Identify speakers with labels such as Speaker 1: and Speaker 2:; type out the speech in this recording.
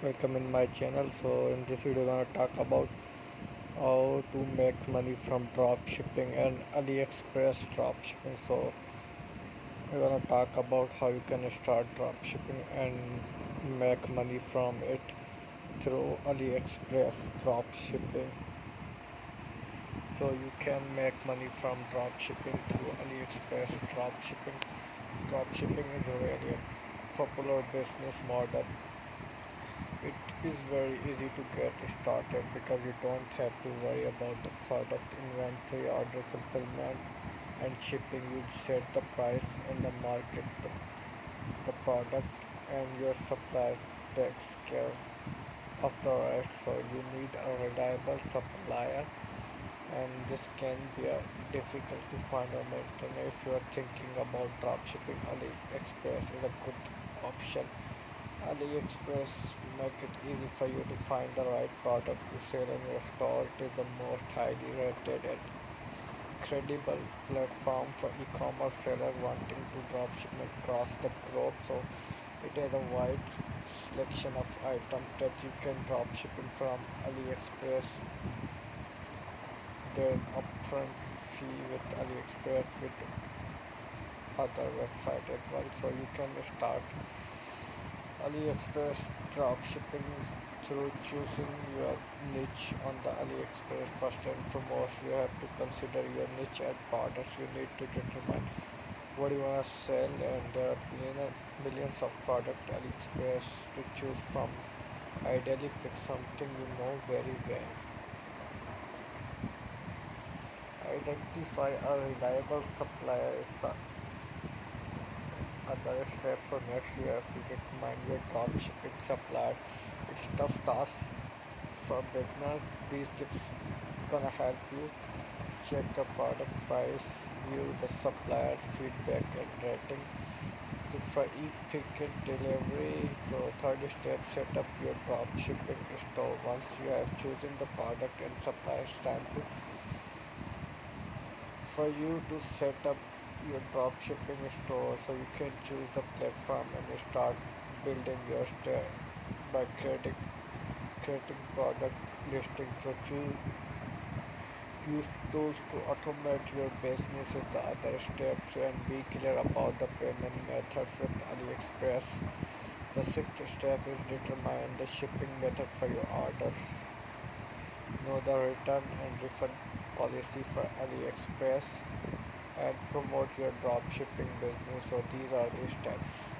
Speaker 1: Welcome in my channel. So in this video we're gonna talk about how to make money from drop shipping and Aliexpress drop shipping. So we're gonna talk about how you can start drop shipping and make money from it through Aliexpress drop shipping. So you can make money from drop shipping through Aliexpress drop shipping. Drop shipping is a very popular business model. It is very easy to get started because you don't have to worry about the product inventory, order fulfillment, and shipping. You set the price in the market, the product, and your supplier takes care of the rest. So you need a reliable supplier, and this can be difficult to find on the internet. If you are thinking about dropshipping, AliExpress is a good option. AliExpress make it easy for you to find the right product to sell in your store. It is the most highly rated and credible platform for e-commerce sellers wanting to dropship across the globe. So it has a wide selection of items that you can dropshipping from AliExpress. There's upfront fee with AliExpress with other website as well. So you can start AliExpress dropshipping through choosing your niche on the AliExpress. First and foremost, you have to consider your niche and products. You need to determine what you want to sell, and there are millions of products AliExpress to choose from. Ideally, pick something you know very well. Identify a reliable supplier is the other step. So next you have to determine your dropshipping suppliers. It's a tough task for beginners. These tips gonna help you check the product price, view the supplier's feedback and rating. Look for e-picket delivery. So third step, set up your dropshipping store. Once you have chosen the product and supplier, it's time to for you to set up your dropshipping store. So you can choose the platform and start building your store by creating product listings. So use tools to automate your business with the other steps, and be clear about the payment methods with AliExpress. The sixth step is determine the shipping method for your orders. Know the return and refund policy for AliExpress and promote your dropshipping business. So these are the steps.